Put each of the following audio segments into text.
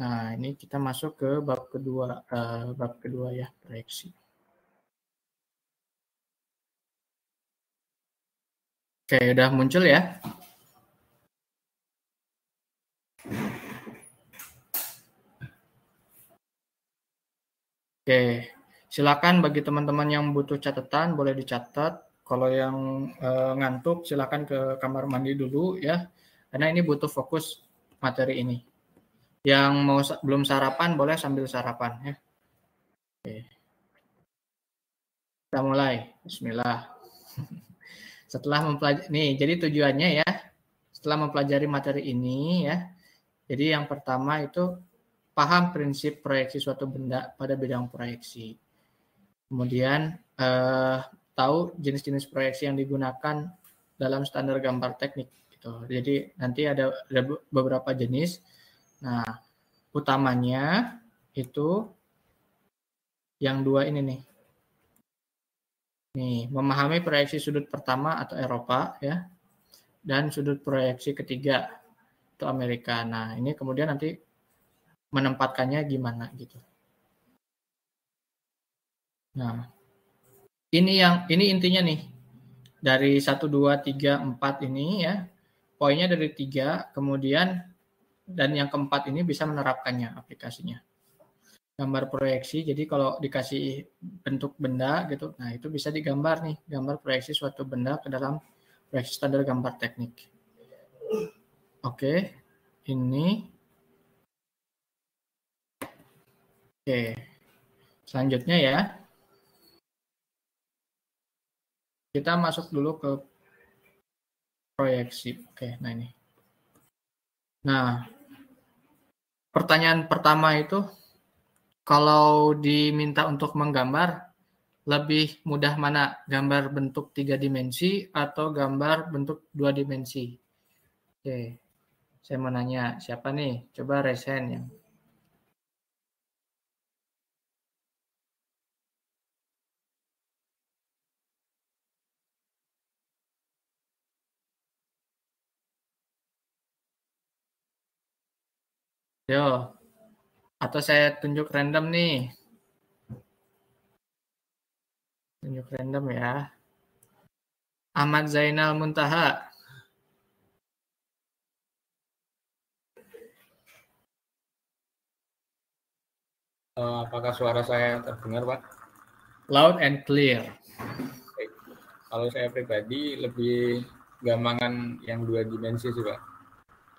Nah, ini kita masuk ke bab kedua ya, proyeksi. Oke, udah muncul ya. Oke, silakan bagi teman-teman yang butuh catatan boleh dicatat. Kalau yang ngantuk silakan ke kamar mandi dulu ya, karena ini butuh fokus materi ini. Yang belum sarapan boleh sambil sarapan ya. Oke. Kita mulai. Bismillah. Setelah mempelajari, nih jadi tujuannya ya, setelah mempelajari materi ini ya, jadi yang pertama itu paham prinsip proyeksi suatu benda pada bidang proyeksi. Kemudian tahu jenis-jenis proyeksi yang digunakan dalam standar gambar teknik. Gitu. Jadi nanti ada beberapa jenis. Nah, utamanya itu yang dua ini nih. Nih, memahami proyeksi sudut pertama atau Eropa ya, dan sudut proyeksi ketiga itu Amerika. Nah, ini kemudian nanti menempatkannya gimana gitu. Nah, ini intinya nih. Dari 1, 2, 3, 4 ini ya. Poinnya dari 3, kemudian dan yang keempat ini bisa menerapkannya aplikasinya. Gambar proyeksi, jadi kalau dikasih bentuk benda gitu, nah itu bisa digambar nih, gambar proyeksi suatu benda ke dalam proyeksi standar gambar teknik. Oke, ini. Oke, selanjutnya ya. Kita masuk dulu ke proyeksi. Oke, nah ini. Nah, pertanyaan pertama itu, kalau diminta untuk menggambar, lebih mudah mana? Gambar bentuk 3 dimensi atau gambar bentuk 2 dimensi? Oke, saya mau nanya, siapa nih? Coba raise hand yang. Yo, atau saya tunjuk random nih. Tunjuk random ya. Ahmad Zainal Muntaha. Apakah suara saya terdengar, Pak? Loud and clear. Baik. Kalau saya pribadi lebih gampangan yang 2 dimensi sih, Pak.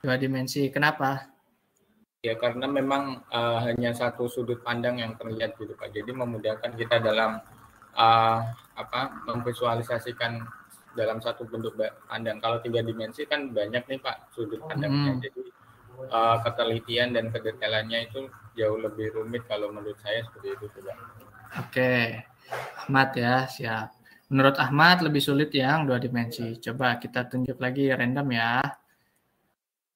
2 dimensi, kenapa? Ya karena memang hanya satu sudut pandang yang terlihat gitu, Pak. Jadi memudahkan kita dalam memvisualisasikan dalam satu bentuk pandang. Kalau 3 dimensi kan banyak nih, Pak, sudut pandangnya. Jadi ketelitian dan kedetailannya itu jauh lebih rumit kalau menurut saya seperti itu, Pak. Oke, Ahmad ya, siap. Menurut Ahmad lebih sulit yang 2 dimensi. Coba kita tunjuk lagi random ya.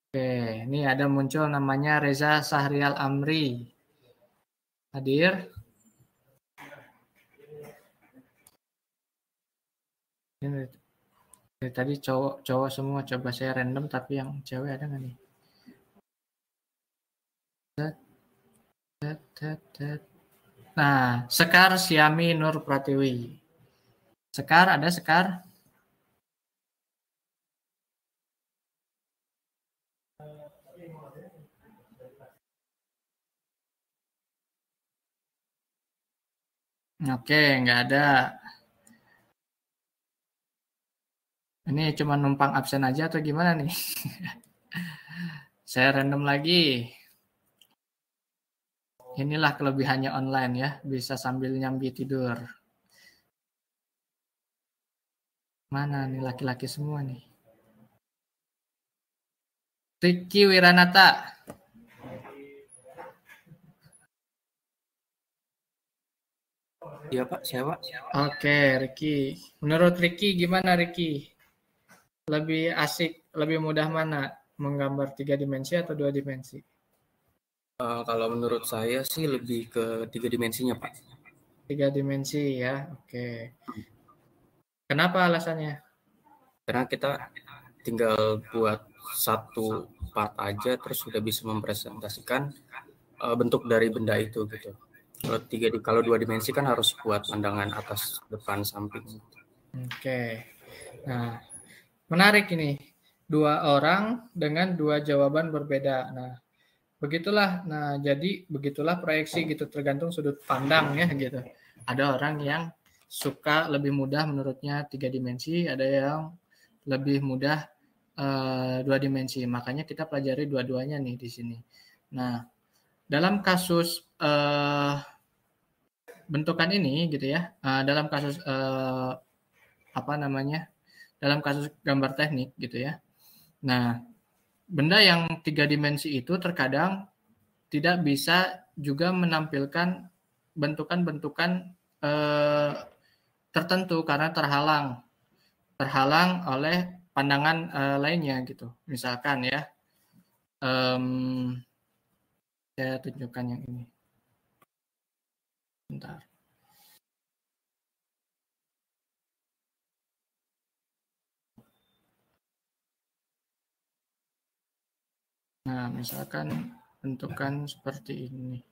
Oke, ini ada muncul namanya Reza Sahrial Amri. Hadir. Ini dari tadi cowok semua, coba saya random tapi yang cewek ada nggak nih? Nah, Sekar Siami Nur Pratiwi. Sekar, ada Sekar? Oke, nggak ada. Ini cuma numpang absen aja atau gimana nih? Saya random lagi. Inilah kelebihannya online ya, bisa sambil nyambi tidur. Mana nih laki-laki semua nih? Ricky Wiranata. Iya Pak, saya Pak. Oke, Ricky. Menurut Ricky gimana Ricky? Lebih asik, lebih mudah mana? Menggambar 3 dimensi atau 2 dimensi? Kalau menurut saya sih lebih ke 3 dimensinya Pak. 3 dimensi ya, oke. Kenapa alasannya? Karena kita tinggal buat satu part aja terus sudah bisa mempresentasikan bentuk dari benda itu gitu. Kalau 2 dimensi kan harus buat pandangan atas, depan, samping. Oke. Nah, menarik ini. 2 orang dengan 2 jawaban berbeda. Nah, begitulah. Nah, jadi begitulah proyeksi gitu, tergantung sudut pandang ya gitu. Ada orang yang suka lebih mudah menurutnya 3 dimensi, ada yang lebih mudah 2 dimensi. Makanya kita pelajari dua-duanya nih di sini. Nah, dalam kasus bentukan ini gitu ya, dalam kasus dalam kasus gambar teknik gitu ya. Nah, benda yang 3 dimensi itu terkadang tidak bisa juga menampilkan bentukan-bentukan tertentu karena terhalang oleh pandangan lainnya gitu. Misalkan ya, saya tunjukkan yang ini. Bentar. Nah, misalkan bentukan seperti ini.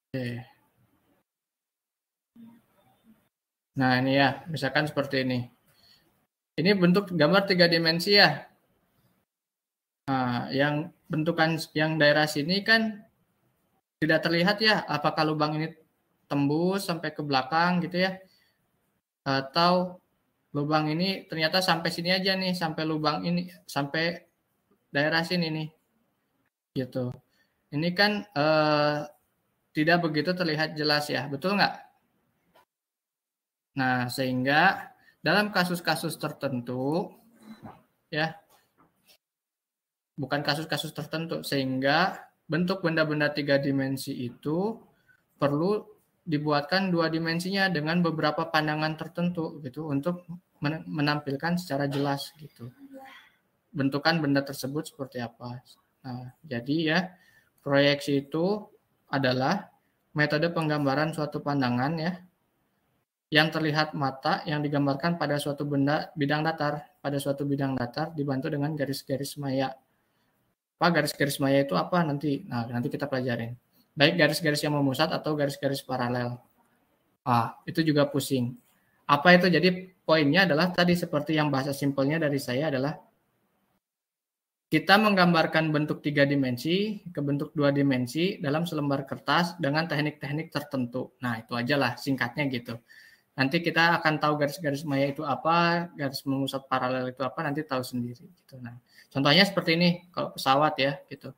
Oke. Nah, ini ya, misalkan seperti ini. Ini bentuk gambar 3 dimensi ya. Nah, yang bentukan yang daerah sini kan tidak terlihat ya, apakah lubang ini tembus sampai ke belakang gitu ya. Atau lubang ini ternyata sampai sini aja nih, sampai lubang ini, sampai daerah sini nih. Gitu. Ini kan tidak begitu terlihat jelas ya, betul nggak? Nah, sehingga dalam kasus-kasus tertentu, ya, bukan kasus-kasus tertentu, sehingga bentuk benda-benda 3 dimensi itu perlu dibuatkan 2 dimensinya dengan beberapa pandangan tertentu gitu untuk menampilkan secara jelas gitu bentukan benda tersebut seperti apa. Nah, jadi ya proyeksi itu adalah metode penggambaran suatu pandangan ya yang terlihat mata yang digambarkan pada suatu bidang datar dibantu dengan garis-garis maya. Apa garis-garis maya itu apa nanti? Nah, nanti kita pelajarin. Baik garis-garis yang memusat atau garis-garis paralel. Itu juga pusing. Apa itu? Jadi poinnya adalah tadi seperti yang bahasa simpelnya dari saya adalah kita menggambarkan bentuk 3 dimensi ke bentuk 2 dimensi dalam selembar kertas dengan teknik-teknik tertentu. Nah, itu aja lah singkatnya gitu. Nanti kita akan tahu garis-garis maya itu apa, garis memusat paralel itu apa, nanti tahu sendiri gitu. Nah, contohnya seperti ini kalau pesawat ya gitu.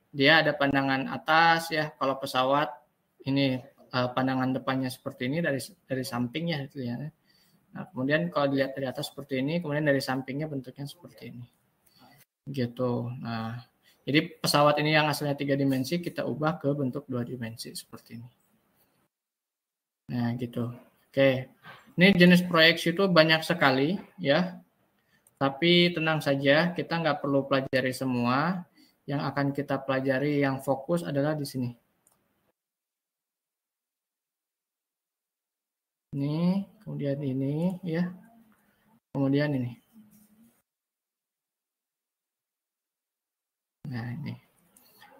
Dia ada pandangan atas ya, kalau pesawat ini pandangan depannya seperti ini dari sampingnya gitu ya. Nah, kemudian kalau dilihat dari atas seperti ini, kemudian dari sampingnya bentuknya seperti ini. Gitu. Nah, jadi pesawat ini yang asalnya 3 dimensi kita ubah ke bentuk 2 dimensi seperti ini. Nah, gitu. Oke. Ini jenis proyeksi itu banyak sekali ya. Tapi tenang saja, kita nggak perlu pelajari semua. Yang akan kita pelajari yang fokus adalah di sini. Ini, kemudian ini ya. Kemudian ini. Nah, ini.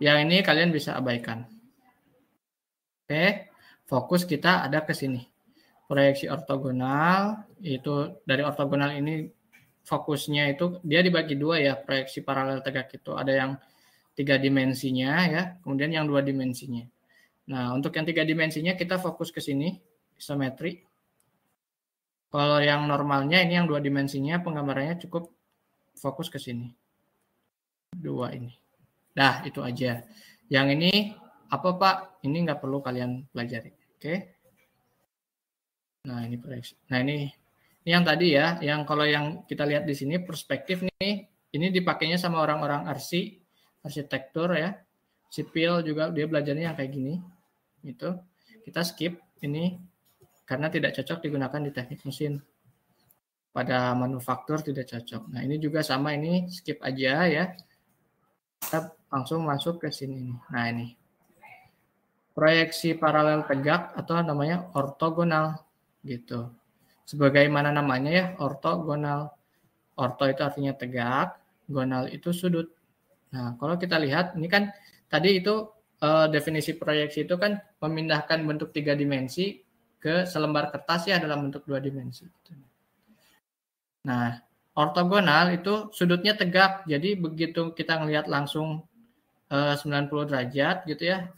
Yang ini kalian bisa abaikan. Oke, fokus kita ada ke sini. Proyeksi ortogonal, itu dari ortogonal ini fokusnya itu dia dibagi 2 ya, proyeksi paralel tegak itu. Ada yang 3 dimensinya ya, kemudian yang 2 dimensinya. Nah, untuk yang 3 dimensinya kita fokus ke sini, isometri. Kalau yang normalnya ini yang 2 dimensinya penggambarannya cukup fokus ke sini. 2 ini. Nah, itu aja. Yang ini apa Pak? Ini nggak perlu kalian pelajari. Oke. Nah, ini proyeksi. Nah, ini yang tadi ya, yang kalau yang kita lihat di sini perspektif nih, ini dipakainya sama orang-orang arsitektur ya. Sipil juga dia belajarnya yang kayak gini. Gitu. Kita skip ini karena tidak cocok digunakan di teknik mesin. Pada manufaktur tidak cocok. Nah, ini juga sama, ini skip aja ya. Kita langsung masuk ke sini. Nah, ini. Proyeksi paralel tegak atau namanya ortogonal gitu. Sebagaimana namanya ya, ortogonal. Orto itu artinya tegak, gonal itu sudut. Nah, kalau kita lihat, ini kan tadi itu definisi proyeksi itu kan memindahkan bentuk 3 dimensi ke selembar kertas ya dalam bentuk 2 dimensi. Nah, ortogonal itu sudutnya tegak, jadi begitu kita ngelihat langsung 90 derajat gitu ya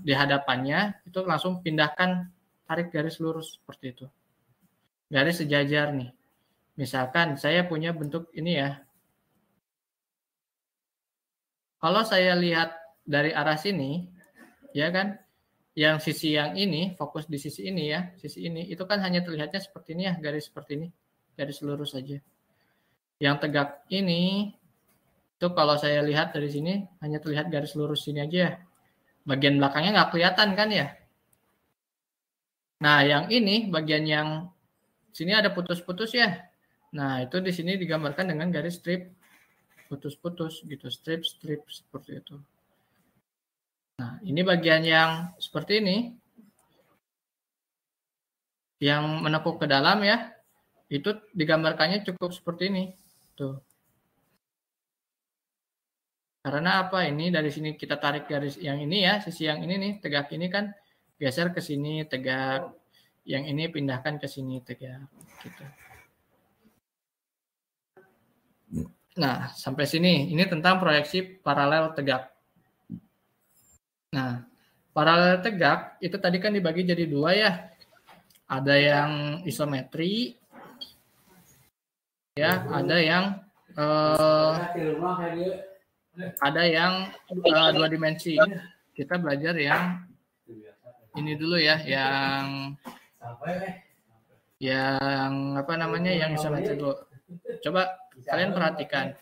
di hadapannya, itu langsung pindahkan, tarik garis lurus seperti itu, garis sejajar nih. Misalkan saya punya bentuk ini ya, kalau saya lihat dari arah sini ya kan, yang sisi yang ini fokus di sisi ini ya, sisi ini itu kan hanya terlihatnya seperti ini ya, garis seperti ini, garis lurus saja. Yang tegak ini itu kalau saya lihat dari sini hanya terlihat garis lurus sini aja ya. Bagian belakangnya nggak kelihatan kan ya. Nah, yang ini bagian yang sini ada putus-putus ya. Nah, itu di sini digambarkan dengan garis strip putus-putus gitu, strip-strip seperti itu. Nah, ini bagian yang seperti ini. Yang menekuk ke dalam ya. Itu digambarkannya cukup seperti ini. Tuh. Karena apa? Ini dari sini kita tarik garis yang ini ya, sisi yang ini nih, tegak ini kan geser ke sini tegak. Yang ini pindahkan ke sini tegak gitu. Nah, sampai sini ini tentang proyeksi paralel tegak. Nah, paralel tegak itu tadi kan dibagi jadi 2 ya. Ada yang isometri ya, ada yang 2 dimensi. Kita belajar yang ini dulu ya, yang apa namanya, yang isometri dulu. Coba kalian perhatikan,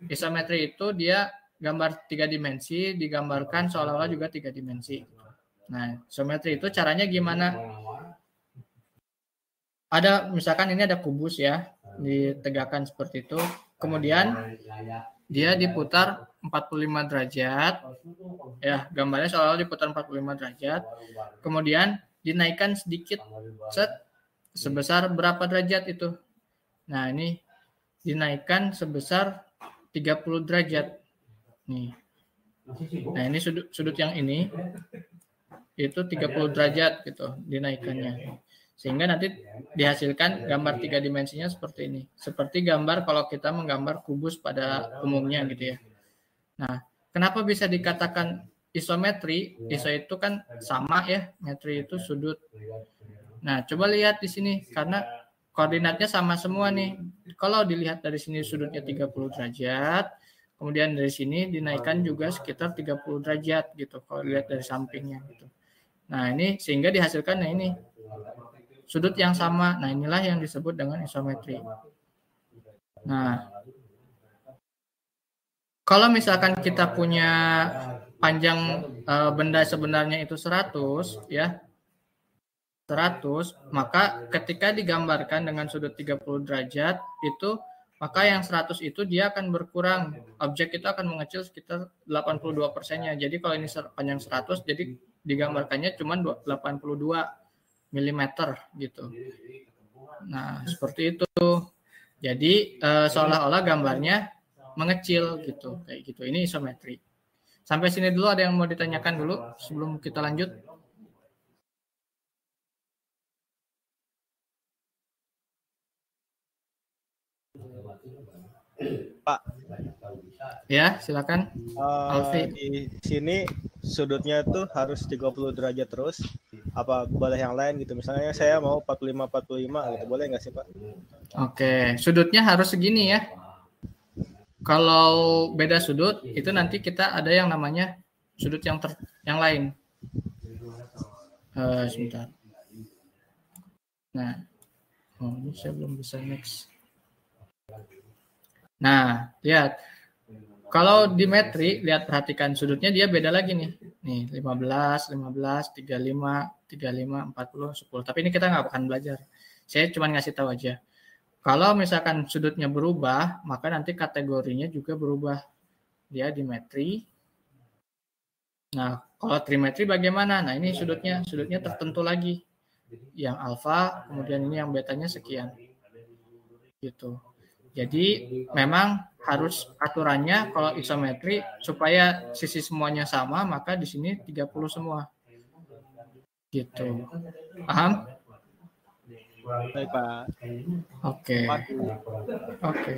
isometri itu dia gambar 3 dimensi digambarkan seolah-olah juga 3 dimensi. Nah, isometri itu caranya gimana? Ada misalkan ini ada kubus ya, ditegakkan seperti itu. Kemudian dia diputar 45 derajat. Ya, gambarnya seolah-olah diputar 45 derajat. Kemudian dinaikkan sedikit sebesar berapa derajat itu? Nah, ini dinaikkan sebesar 30 derajat. Nih. Nah, ini sudut yang ini itu 30 derajat gitu dinaikkannya. Sehingga nanti dihasilkan gambar 3 dimensinya seperti ini. Seperti gambar kalau kita menggambar kubus pada umumnya gitu ya. Nah, kenapa bisa dikatakan isometri? Iso itu kan sama ya, metri itu sudut. Nah, coba lihat di sini karena koordinatnya sama semua nih. Kalau dilihat dari sini sudutnya 30 derajat, kemudian dari sini dinaikkan juga sekitar 30 derajat gitu kalau dilihat dari sampingnya gitu. Nah, ini sehingga dihasilkan ini sudut yang sama. Nah, inilah yang disebut dengan isometri. Nah, kalau misalkan kita punya panjang benda sebenarnya itu 100 ya. 100, maka ketika digambarkan dengan sudut 30 derajat itu, maka yang 100 itu dia akan berkurang. Objek itu akan mengecil sekitar 82%-nya. Jadi kalau ini panjang 100, jadi digambarkannya cuma 82 mm gitu. Nah, seperti itu. Jadi seolah-olah gambarnya mengecil gitu, kayak gitu. Ini isometri. Sampai sini dulu, ada yang mau ditanyakan dulu sebelum kita lanjut? Pak. Ya, silakan. Alfi. Di sini sudutnya tuh harus 30 derajat terus. Apa boleh yang lain gitu? Misalnya saya mau 45 gitu. Boleh nggak sih, Pak? Oke, sudutnya harus segini ya. Kalau beda sudut, itu nanti kita ada yang namanya sudut yang lain. Sebentar. Nah, ini saya belum bisa next. Nah, lihat. Kalau di metri, lihat perhatikan sudutnya dia beda lagi nih. Nih, 15, 35, 40, 10. Tapi ini kita nggak akan belajar. Saya cuma ngasih tahu aja. Kalau misalkan sudutnya berubah, maka nanti kategorinya juga berubah. Dia di metri. Nah, kalau trimetri bagaimana? Nah, ini sudutnya tertentu lagi. Yang alfa, kemudian ini yang betanya sekian. Gitu. Jadi memang harus aturannya kalau isometri supaya sisi semuanya sama, maka di sini 30 semua. Gitu. Paham? Baik, Pak. Oke. Oke.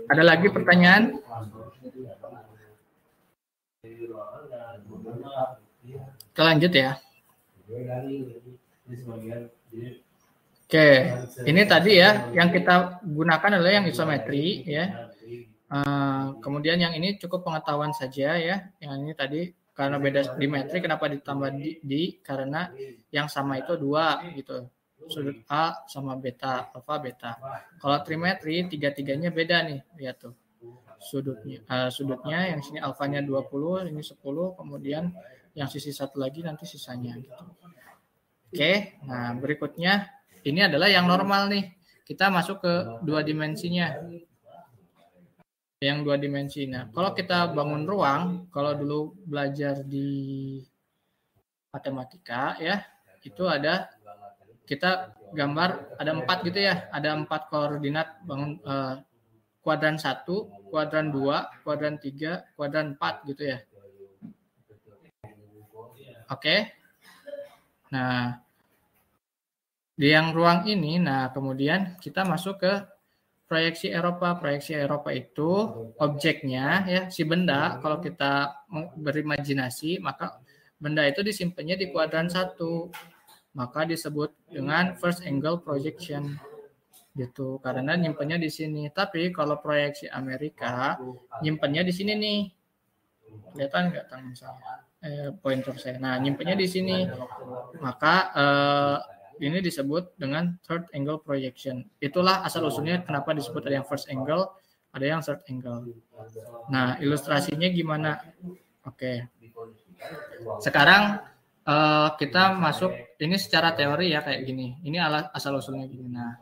Ada lagi pertanyaan? Kita lanjut ya. Oke, ini tadi ya yang kita gunakan adalah yang isometri ya. Kemudian yang ini cukup pengetahuan saja ya. Yang ini tadi karena beda dimetri kenapa ditambah di karena yang sama itu 2 gitu. Sudut A sama beta, alfa beta. Kalau trimetri tiga-tiganya beda nih, lihat tuh. Sudutnya yang sini alfanya 20, ini 10, kemudian yang sisi satu lagi nanti sisanya gitu. Oke, nah berikutnya ini adalah yang normal nih. Kita masuk ke 2 dimensinya. Yang 2 dimensi. Nah, kalau kita bangun ruang, kalau dulu belajar di matematika ya, itu ada kita gambar ada 4 gitu ya. Ada 4 koordinat bangun kuadran 1, kuadran 2, kuadran 3, kuadran 4 gitu ya. Oke. Nah, di yang ruang ini, nah kemudian kita masuk ke proyeksi Eropa. Proyeksi Eropa itu objeknya ya si benda. Kalau kita berimajinasi, maka benda itu disimpannya di kuadran 1. Maka disebut dengan first angle projection. Gitu. Karena nyimpannya di sini. Tapi kalau proyeksi Amerika, nyimpannya di sini nih. Kelihatan nggak tangan saya? Pointer saya. Nah, nyimpannya di sini. Maka ini disebut dengan third angle projection. Itulah asal-usulnya kenapa disebut ada yang first angle, ada yang third angle. Nah, ilustrasinya gimana? Oke. Sekarang kita masuk, ini secara teori ya kayak gini. Ini asal-usulnya gini. Nah,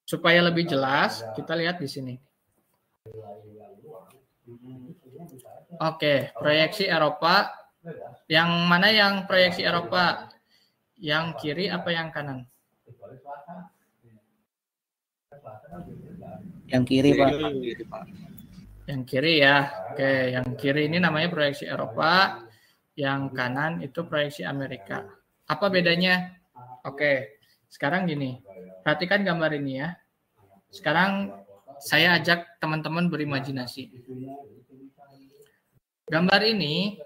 supaya lebih jelas, kita lihat di sini. Oke, proyeksi Eropa. Yang mana yang proyeksi Eropa? Yang kiri apa yang kanan? Yang kiri, Pak. Yang kiri ya. Oke, yang kiri ini namanya proyeksi Eropa, yang kanan itu proyeksi Amerika. Apa bedanya? Oke, sekarang gini. Perhatikan gambar ini ya. Sekarang saya ajak teman-teman berimajinasi. Gambar ini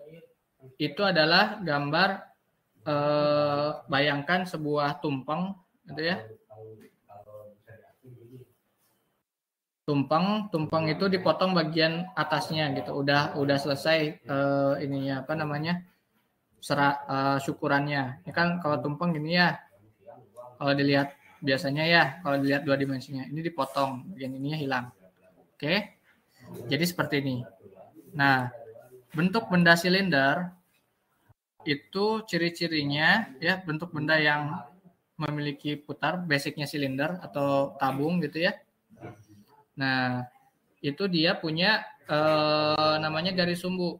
itu adalah gambar bayangkan sebuah tumpeng gitu ya. Tumpeng itu dipotong bagian atasnya gitu. Udah selesai ininya apa namanya? Syukurannya. Ini kan kalau tumpeng gini ya. Kalau dilihat biasanya ya, kalau dilihat 2 dimensinya, ini dipotong, bagian ininya hilang. Oke. Jadi seperti ini. Nah, bentuk benda silinder itu ciri-cirinya ya bentuk benda yang memiliki putar, basicnya silinder atau tabung gitu ya. Nah, itu dia punya namanya garis sumbu.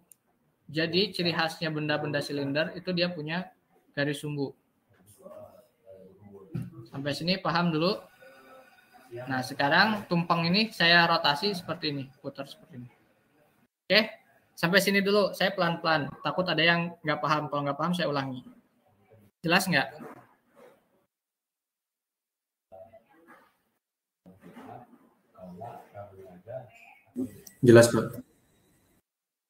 Jadi ciri khasnya benda-benda silinder itu dia punya garis sumbu. Sampai sini paham dulu? Nah, sekarang tumpeng ini saya rotasi seperti ini, putar seperti ini. Oke? Sampai sini dulu, saya pelan-pelan. Takut ada yang nggak paham. Kalau nggak paham, saya ulangi. Jelas nggak? Jelas, Pak.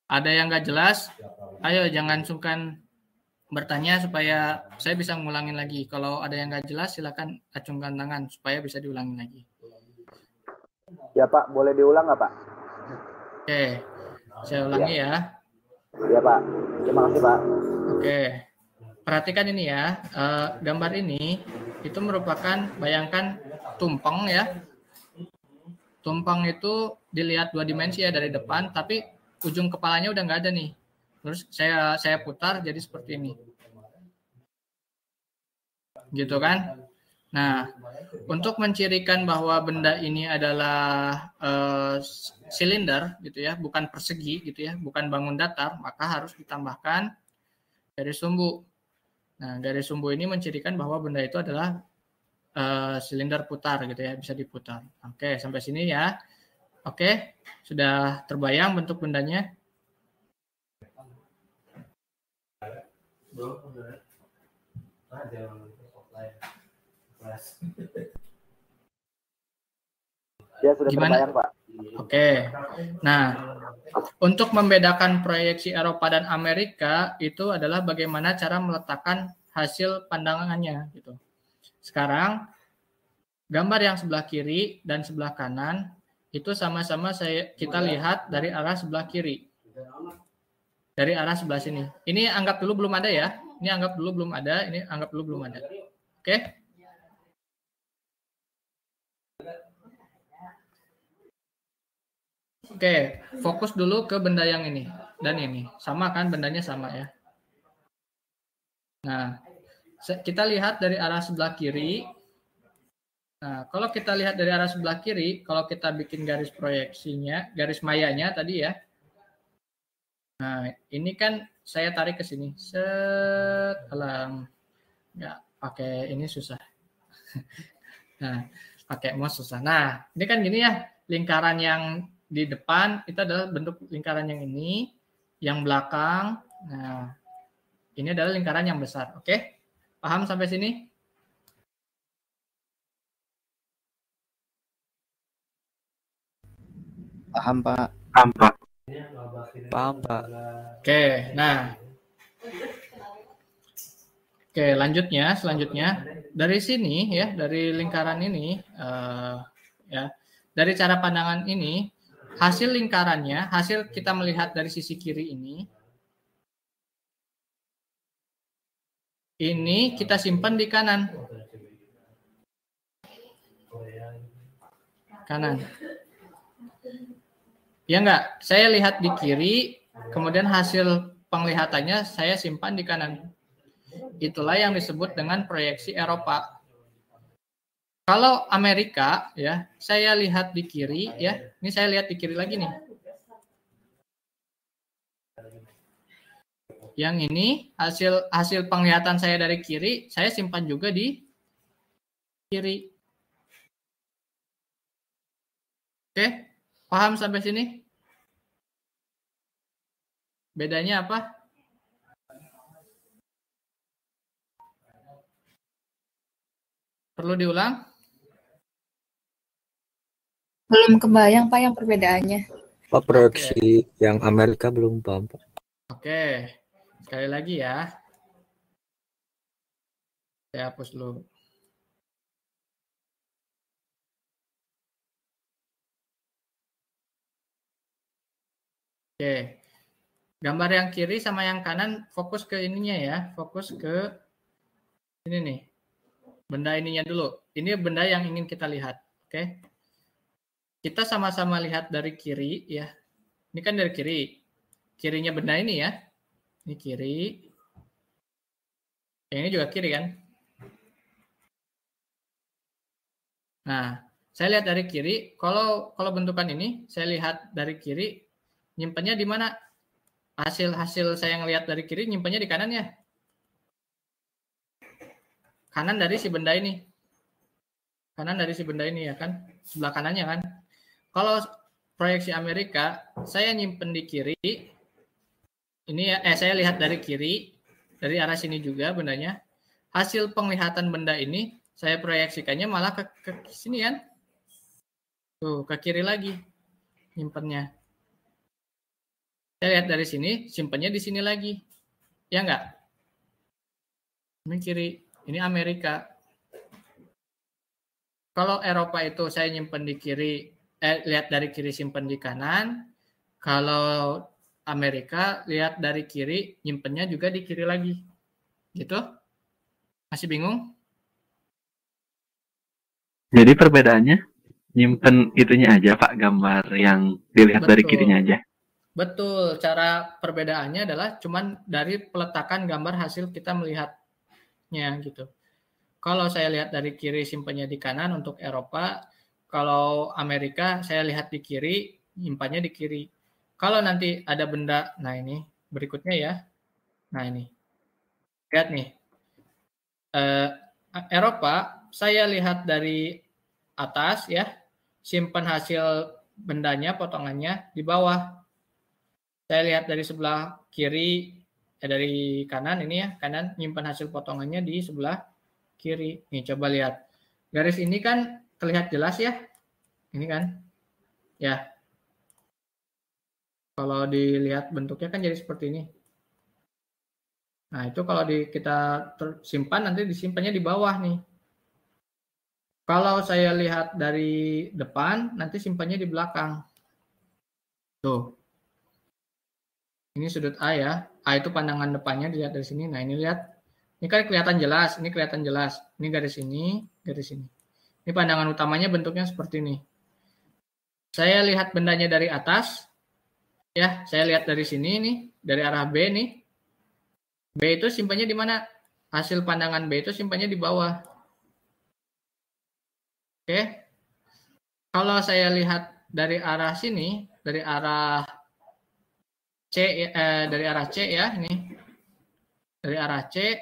Ada yang nggak jelas? Ayo, jangan sungkan bertanya supaya saya bisa ngulangin lagi. Kalau ada yang nggak jelas, silakan acungkan tangan supaya bisa diulangin lagi. Ya, Pak. Boleh diulang nggak, Pak? Oke. Saya ulangi ya. Ya, Pak. Terima kasih, Pak. Oke. Perhatikan ini ya. Gambar ini itu merupakan, bayangkan tumpeng ya. Tumpeng itu dilihat 2 dimensi ya dari depan, tapi ujung kepalanya udah nggak ada nih. Terus saya putar jadi seperti ini. Gitu kan? Nah, untuk mencirikan bahwa benda ini adalah silinder gitu ya, bukan persegi gitu ya, bukan bangun datar, maka harus ditambahkan garis sumbu. Nah, garis sumbu ini mencirikan bahwa benda itu adalah silinder putar gitu ya, bisa diputar. Oke, sampai sini ya. Oke, sudah terbayang bentuk bendanya? Ya sudah Gimana? terbayang Pak. Oke. Nah, untuk membedakan proyeksi Eropa dan Amerika itu adalah bagaimana cara meletakkan hasil pandangannya gitu. Sekarang gambar yang sebelah kiri dan sebelah kanan itu sama-sama kita lihat dari arah sebelah kiri. Dari arah sebelah sini. Ini anggap dulu belum ada ya. Ini anggap dulu belum ada, ini anggap dulu belum ada. Oke? Oke, fokus dulu ke benda yang ini dan ini. Sama kan, bendanya sama ya. Nah, kita lihat dari arah sebelah kiri. Nah, kalau kita lihat dari arah sebelah kiri, kalau kita bikin garis proyeksinya, garis mayanya tadi ya. Nah, ini kan saya tarik ke sini. Set, alam. Ya, pakai ini susah. Nah, pakai mouse susah. Nah, ini kan gini ya, lingkaran yang di depan itu adalah bentuk lingkaran yang ini, yang belakang. Nah, ini adalah lingkaran yang besar. Oke? Paham sampai sini? Paham Pak. Paham, Pak. Paham, Pak. Oke, nah. Oke, selanjutnya dari sini ya, dari lingkaran ini ya, dari cara pandangan ini, hasil lingkarannya, hasil kita melihat dari sisi kiri ini kita simpan di kanan. Ya enggak, saya lihat di kiri, kemudian hasil penglihatannya saya simpan di kanan. Itulah yang disebut dengan proyeksi Eropa. Kalau Amerika, ya, saya lihat di kiri, ya, ini saya lihat di kiri lagi nih. Yang ini hasil penglihatan saya dari kiri, saya simpan juga di kiri. Oke, paham sampai sini? Bedanya apa? Perlu diulang? Belum kebayang Pak yang perbedaannya. Pak, proyeksi yang Amerika belum paham, Pak. Oke, sekali lagi ya. Saya hapus dulu. Oke, gambar yang kiri sama yang kanan fokus ke ininya ya, fokus ke ini nih. Benda ininya dulu. Ini benda yang ingin kita lihat. Oke. Kita sama-sama lihat dari kiri ya. Ini kan dari kiri. Kirinya benda ini ya. Ini kiri. Yang ini juga kiri kan. Nah, saya lihat dari kiri. Kalau bentukan ini, saya lihat dari kiri. Nyimpannya di mana? Hasil saya ngelihat dari kiri, nyimpannya di kanan ya. Kanan dari si benda ini. Kanan dari si benda ini ya kan. Sebelah kanannya kan. Kalau proyeksi Amerika, saya nyimpen di kiri. Ini ya, saya lihat dari kiri. Dari arah sini juga bendanya. Hasil penglihatan benda ini, saya proyeksikannya malah ke sini kan. Tuh, ke kiri lagi. Nyimpennya. Saya lihat dari sini, simpennya di sini lagi. Ya enggak? Ini kiri. Ini Amerika. Kalau Eropa itu saya nyimpen di kiri, lihat dari kiri simpen di kanan. Kalau Amerika lihat dari kiri, nyimpennya juga di kiri lagi. Gitu? Masih bingung? Jadi perbedaannya nyimpen itunya aja Pak, gambar yang dilihat dari kirinya aja. Betul. Cara perbedaannya adalah cuman dari peletakan gambar hasil kita melihat. Gitu. Kalau saya lihat dari kiri simpannya di kanan untuk Eropa, kalau Amerika saya lihat di kiri, nyimpannya di kiri. Kalau nanti ada benda, nah ini berikutnya ya. Nah ini. Lihat nih. Eropa saya lihat dari atas ya, simpan hasil bendanya, potongannya di bawah. Saya lihat dari sebelah kiri, dari kanan ini ya, kanan nyimpan hasil potongannya di sebelah kiri. Nih coba lihat. Garis ini kan terlihat jelas ya. Ini kan. Ya. Kalau dilihat bentuknya kan jadi seperti ini. Nah, itu kalau kita simpan nanti disimpannya di bawah nih. Kalau saya lihat dari depan, nanti simpannya di belakang. Tuh. Ini sudut A ya. A itu pandangan depannya dilihat dari sini. Nah, ini lihat. Ini kan kelihatan jelas. Ini kelihatan jelas. Ini garis ini, garis ini. Ini pandangan utamanya bentuknya seperti ini. Saya lihat bendanya dari atas. Ya, saya lihat dari sini nih, dari arah B nih. B itu simpannya di mana? Hasil pandangan B itu simpannya di bawah. Oke. Kalau saya lihat dari arah sini, dari arah C, dari arah C ya, ini. Dari arah C,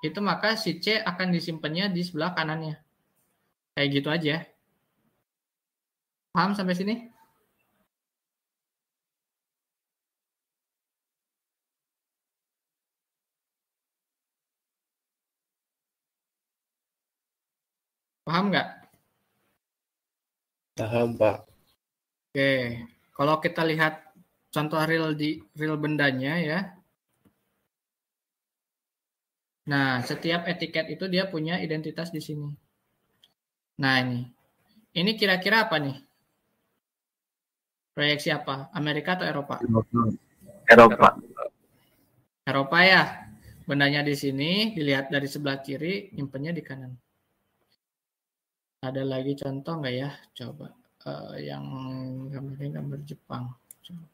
itu maka si C akan disimpannya di sebelah kanannya. Kayak gitu aja. Paham sampai sini? Paham nggak? Paham, Pak. Oke, kalau kita lihat contoh real bendanya ya. Nah, setiap etiket itu dia punya identitas di sini. Nah, ini kira-kira apa nih? Proyeksi apa? Amerika atau Eropa? Eropa. Eropa ya. Bendanya di sini, dilihat dari sebelah kiri, nyimpennya di kanan. Ada lagi contoh nggak ya? Coba yang gambar Jepang. Coba.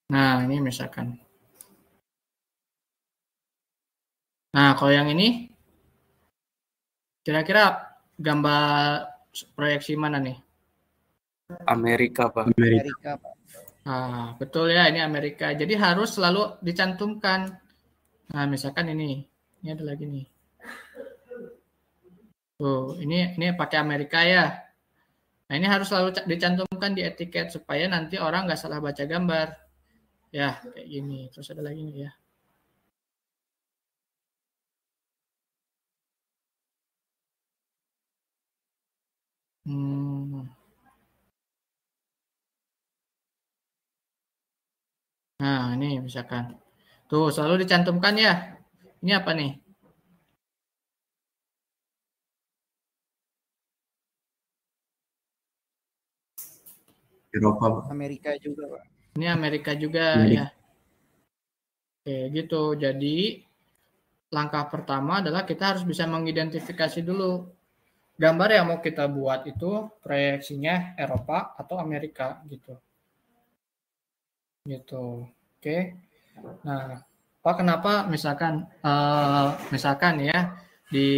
Nah, ini misalkan. Nah, kalau yang ini, kira-kira gambar proyeksi mana nih? Amerika, Pak. Amerika, Pak. Ah, betul ya, ini Amerika. Jadi harus selalu dicantumkan. Nah, misalkan ini ada lagi nih. Tuh, ini pakai Amerika ya. Nah, ini harus selalu dicantumkan di etiket supaya nanti orang nggak salah baca gambar. Ya, kayak gini. Terus ada lagi nih ya. Nah, ini misalkan. Tuh, selalu dicantumkan ya. Ini apa nih? Eropa, Amerika juga, Pak. Ini Amerika juga ya. Oke, gitu. Jadi, langkah pertama adalah kita harus bisa mengidentifikasi dulu gambar yang mau kita buat itu proyeksinya Eropa atau Amerika gitu. Gitu. Oke. Nah, Pak, kenapa misalkan ya di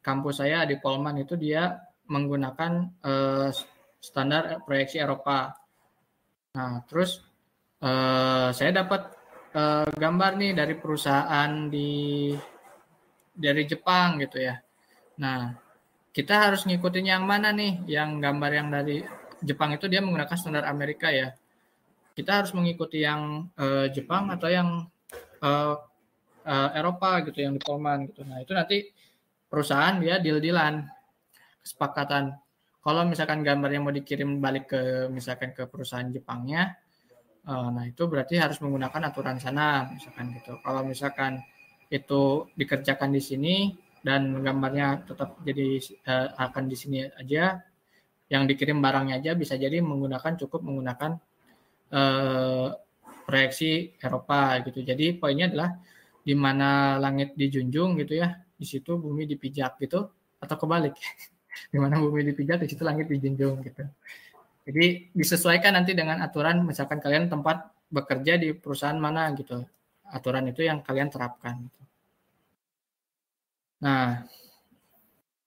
kampus saya di Polman itu dia menggunakan standar proyeksi Eropa. Nah, terus saya dapat gambar nih dari perusahaan dari Jepang gitu ya. Nah, kita harus ngikutin yang mana nih? Yang gambar yang dari Jepang itu dia menggunakan standar Amerika ya. Kita harus mengikuti yang Jepang atau yang Eropa gitu, yang di Polman gitu. Nah, itu nanti perusahaan dia deal-dealan, kesepakatan. Kalau misalkan gambarnya mau dikirim balik misalkan ke perusahaan Jepangnya, nah itu berarti harus menggunakan aturan sana, misalkan gitu. Kalau misalkan itu dikerjakan di sini dan gambarnya tetap jadi akan di sini aja, yang dikirim barangnya aja bisa jadi cukup menggunakan proyeksi Eropa gitu. Jadi poinnya adalah di mana langit dijunjung gitu ya, di situ bumi dipijak gitu, atau kebalik. Di mana bumi dipijak, di situ langit dijunjung gitu. Jadi disesuaikan nanti dengan aturan, misalkan kalian tempat bekerja di perusahaan mana gitu. Aturan itu yang kalian terapkan. Nah,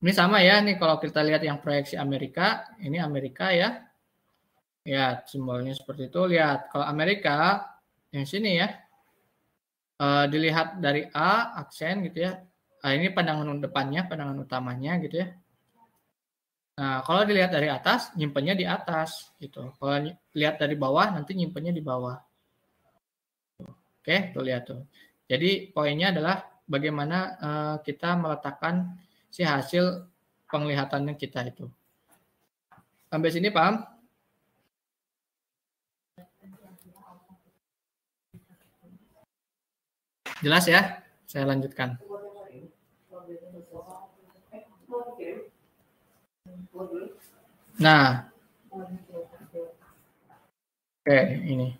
ini sama ya, nih kalau kita lihat yang proyeksi Amerika, ini Amerika ya. Ya, simbolnya seperti itu. Lihat, kalau Amerika, yang sini ya, dilihat dari A, aksen gitu ya. Nah, ini pandangan depannya, pandangan utamanya gitu ya. Nah, kalau dilihat dari atas, nyimpennya di atas gitu. Kalau lihat dari bawah, nanti nyimpennya di bawah. Oke, tuh lihat tuh. Jadi poinnya adalah bagaimana kita meletakkan si hasil penglihatannya kita itu. Sampai sini paham? Jelas ya? Saya lanjutkan. Nah, oke ini.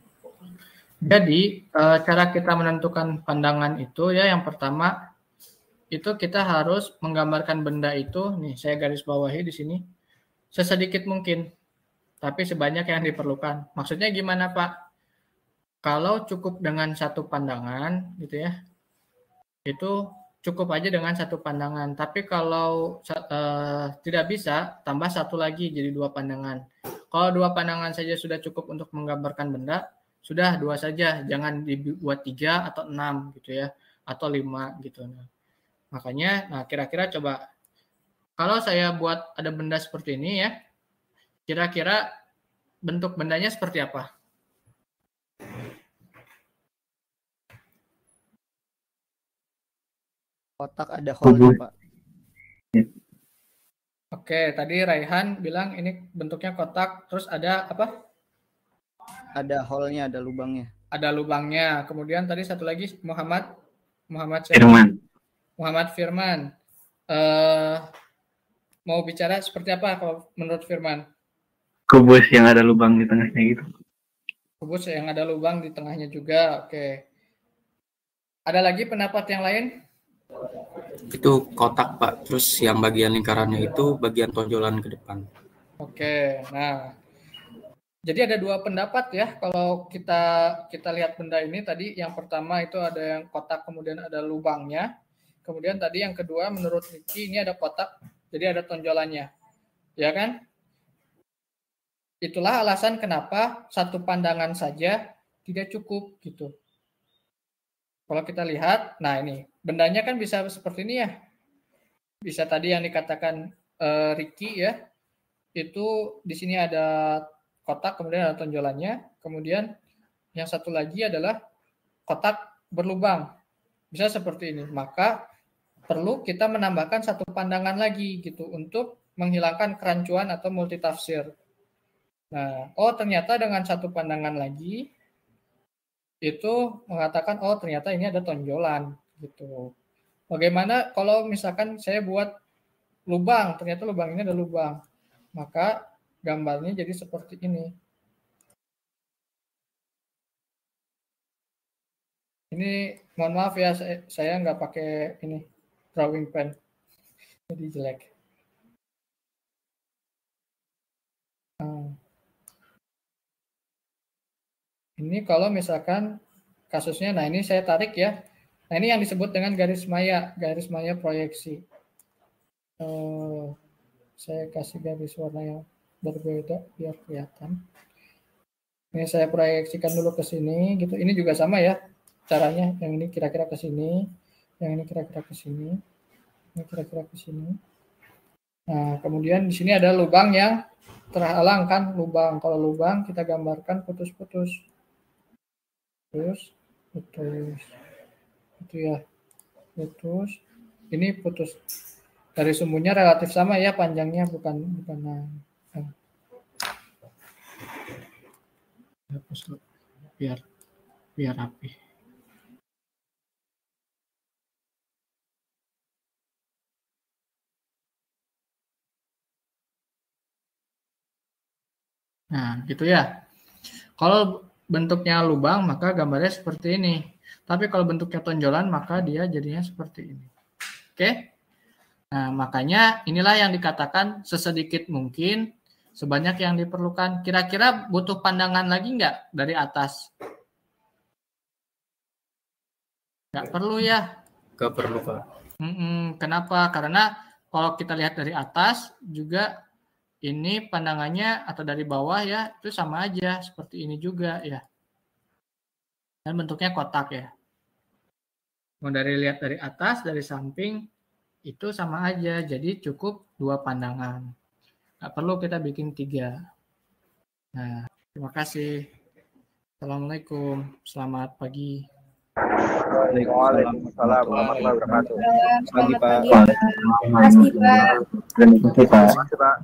Jadi cara kita menentukan pandangan itu ya, yang pertama itu kita harus menggambarkan benda itu, nih saya garis bawahi di sini, sesedikit mungkin, tapi sebanyak yang diperlukan. Maksudnya gimana Pak? Kalau cukup dengan satu pandangan gitu ya, itu cukup aja dengan satu pandangan. Tapi kalau tidak bisa, tambah satu lagi jadi 2 pandangan. Kalau 2 pandangan saja sudah cukup untuk menggambarkan benda, sudah 2 saja, jangan dibuat 3 atau 6 gitu ya, atau 5 gitu. Nah, makanya, nah kira-kira coba, kalau saya buat ada benda seperti ini ya, kira-kira bentuk bendanya seperti apa? Kotak ada hole Pak. Oke, tadi Raihan bilang ini bentuknya kotak, terus ada apa? Ada hole-nya, ada lubangnya. Ada lubangnya. Kemudian tadi satu lagi Muhammad Firman. Muhammad Firman. Mau bicara seperti apa kalau menurut Firman? Kubus yang ada lubang di tengahnya gitu. Kubus yang ada lubang di tengahnya juga. Oke. Ada lagi pendapat yang lain? Itu kotak Pak, terus yang bagian lingkarannya itu bagian tonjolan ke depan. Oke, nah jadi ada 2 pendapat ya kalau kita lihat benda ini. Tadi yang pertama itu ada yang kotak kemudian ada lubangnya, kemudian tadi yang kedua menurut Ricky ini ada kotak jadi ada tonjolannya, ya kan? Itulah alasan kenapa satu pandangan saja tidak cukup gitu. Kalau kita lihat, nah ini bendanya kan bisa seperti ini ya. Bisa tadi yang dikatakan Ricky ya. Itu di sini ada kotak kemudian ada tonjolannya. Kemudian yang satu lagi adalah kotak berlubang. Bisa seperti ini. Maka perlu kita menambahkan satu pandangan lagi gitu untuk menghilangkan kerancuan atau multitafsir. Nah, oh ternyata dengan satu pandangan lagi itu mengatakan oh ternyata ini ada tonjolan gitu. Bagaimana kalau misalkan saya buat lubang, ternyata lubang ini ada lubang, maka gambarnya jadi seperti ini. Ini mohon maaf ya, saya nggak pakai ini drawing pen, jadi jelek. Ini kalau misalkan kasusnya, nah ini saya tarik ya. Nah ini yang disebut dengan garis maya proyeksi. Saya kasih garis warna yang berbeda biar kelihatan. Ini saya proyeksikan dulu ke sini gitu. Ini juga sama ya caranya. Yang ini kira-kira ke sini, yang ini kira-kira ke sini, ini kira-kira ke sini. Nah, kemudian di sini ada lubang yang terhalang kan, lubang. Kalau lubang kita gambarkan putus-putus. Putus. Itu ya. Putus. Ini putus. Dari sumbunya relatif sama ya panjangnya, bukan biar rapi. Nah, gitu ya. Kalau bentuknya lubang, maka gambarnya seperti ini. Tapi kalau bentuknya tonjolan, maka dia jadinya seperti ini. Oke? Nah, makanya inilah yang dikatakan sesedikit mungkin, sebanyak yang diperlukan. Kira-kira butuh pandangan lagi nggak dari atas? Nggak perlu ya? Nggak perlu, Pak. Kenapa? Karena kalau kita lihat dari atas juga ini pandangannya atau dari bawah ya itu sama aja seperti ini juga ya. Dan bentuknya kotak ya. Mau lihat dari atas, dari samping itu sama aja. Jadi cukup 2 pandangan. Nggak perlu kita bikin 3. Nah, terima kasih. Assalamualaikum. Selamat pagi. Waalaikumsalam warahmatullahi wabarakatuh. Selamat pagi, Pak. Terima kasih, Pak. Terima kasih, Pak.